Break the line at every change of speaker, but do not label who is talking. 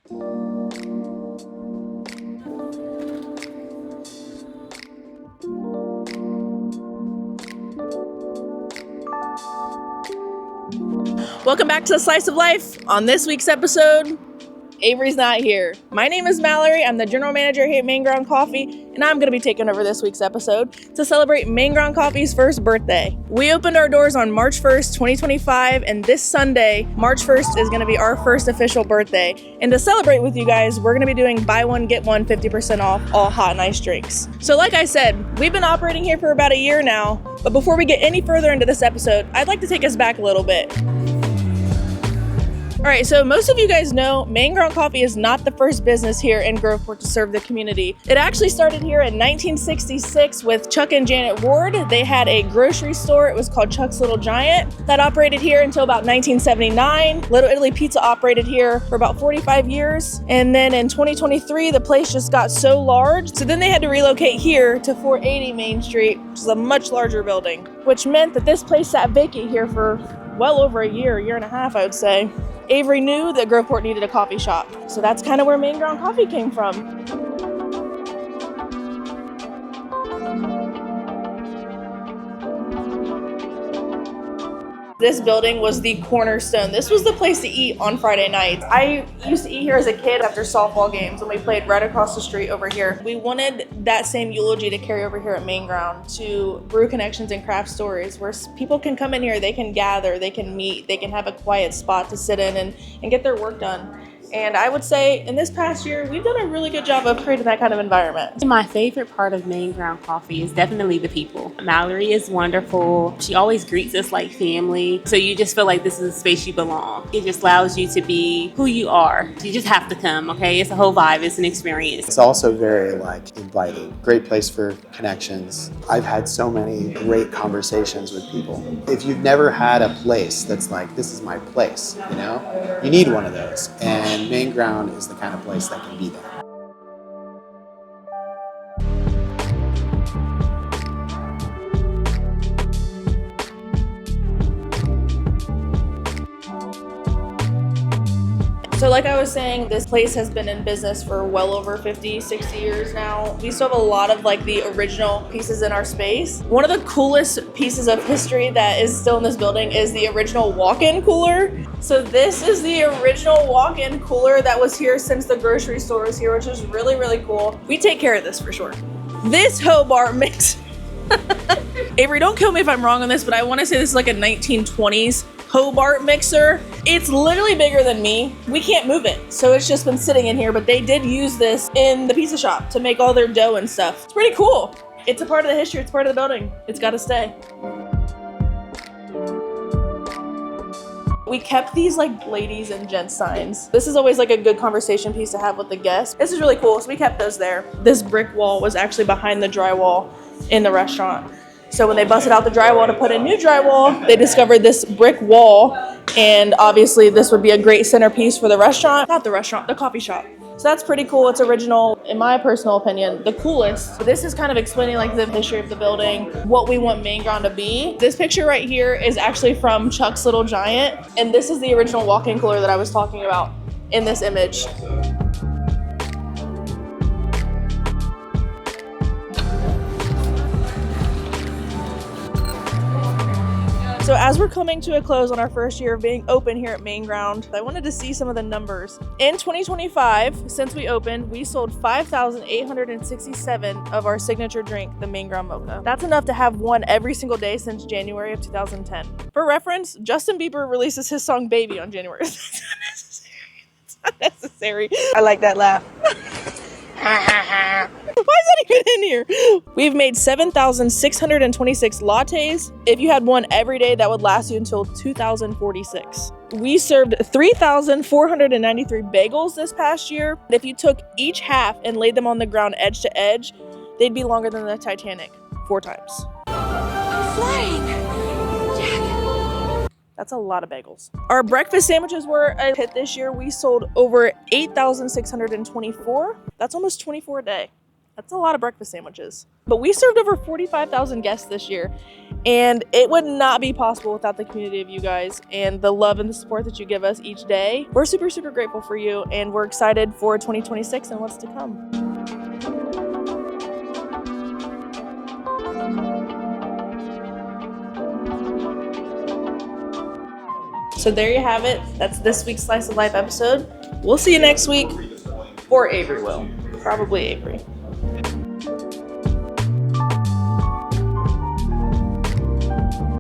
Welcome back to The Slice of Life. On this week's episode, Avery's not here. My name is Mallory. I'm the general manager here at Main Ground Coffee, and I'm going to be taking over this week's episode to celebrate Main Ground Coffee's first birthday. We opened our doors on March 1st, 2025, and this Sunday, March 1st, is going to be our first official birthday. And to celebrate with you guys, we're going to be doing buy one, get one 50% off all hot and iced drinks. So like I said, we've been operating here for about a year now, but before we get any further into this episode, I'd like to take us back a little bit. All right, so most of you guys know Main Ground Coffee is not the first business here in Groveport to serve the community. It actually started here in 1966 with Chuck and Janet Ward. They had a grocery store. It was called Chuck's Little Giant. That operated here until about 1979. Little Italy Pizza operated here for about 45 years. And then in 2023, the place just got so large. So then they had to relocate here to 480 Main Street, which is a much larger building, which meant that this place sat vacant here for well over a year and a half, I would say. Avery knew that Groveport needed a coffee shop, so that's kind of where Main Ground Coffee came from. This building was the cornerstone. This was the place to eat on Friday nights. I used to eat here as a kid after softball games when we played right across the street over here. We wanted that same eulogy to carry over here at Main Ground to brew connections and craft stories where people can come in here, they can gather, they can meet, they can have a quiet spot to sit in and get their work done. And I would say in this past year, we've done a really good job of creating that kind of environment.
My favorite part of Main Ground Coffee is definitely the people. Mallory is wonderful. She always greets us like family. So you just feel like this is a space you belong. It just allows you to be who you are. You just have to come, okay? It's a whole vibe. It's an experience.
It's also very inviting. Great place for connections. I've had so many great conversations with people. If you've never had a place that's like, this is my place, you need one of those. And Main Ground is the kind of place that can be that.
So like I was saying, this place has been in business for well over 50, 60 years now. We still have a lot of the original pieces in our space. One of the coolest pieces of history that is still in this building is the original walk-in cooler. So this is the original walk-in cooler that was here since the grocery store was here, which is really, really cool. We take care of this for sure. This Hobart mix. Avery, don't kill me if I'm wrong on this, but I want to say this is like a 1920s Hobart mixer. It's literally bigger than me. We can't move it, so it's just been sitting in here, but they did use this in the pizza shop to make all their dough and stuff. It's pretty cool. It's a part of the history. It's part of the building. It's got to stay. We kept these ladies and gents signs. This is always a good conversation piece to have with the guests. This is really cool, so we kept those there. This brick wall was actually behind the drywall in the restaurant. So when they busted out the drywall to put in new drywall, they discovered this brick wall, and obviously this would be a great centerpiece for the restaurant. Not the restaurant, the coffee shop. So that's pretty cool. It's original, in my personal opinion, the coolest. This is kind of explaining the history of the building, what we want Main Ground to be. This picture right here is actually from Chuck's Little Giant, and this is the original walk-in cooler that I was talking about in this image. So as we're coming to a close on our first year of being open here at Main Ground, I wanted to see some of the numbers. In 2025, since we opened, we sold 5,867 of our signature drink, the Main Ground Mocha. That's enough to have one every single day since January of 2010. For reference, Justin Bieber releases his song Baby on January. It's not necessary. I like that laugh. Why is that even in here? We've made 7,626 lattes. If you had one every day, that would last you until 2046. We served 3,493 bagels this past year. If you took each half and laid them on the ground edge to edge, they'd be longer than the Titanic 4 times. Flying! That's a lot of bagels. Our breakfast sandwiches were a hit this year. We sold over 8,624. That's almost 24 a day. That's a lot of breakfast sandwiches. But we served over 45,000 guests this year. And it would not be possible without the community of you guys and the love and the support that you give us each day. We're super, super grateful for you, and we're excited for 2026 and what's to come. So there you have it. That's this week's Slice of Life episode. We'll see you next week. Or Avery will. Probably Avery.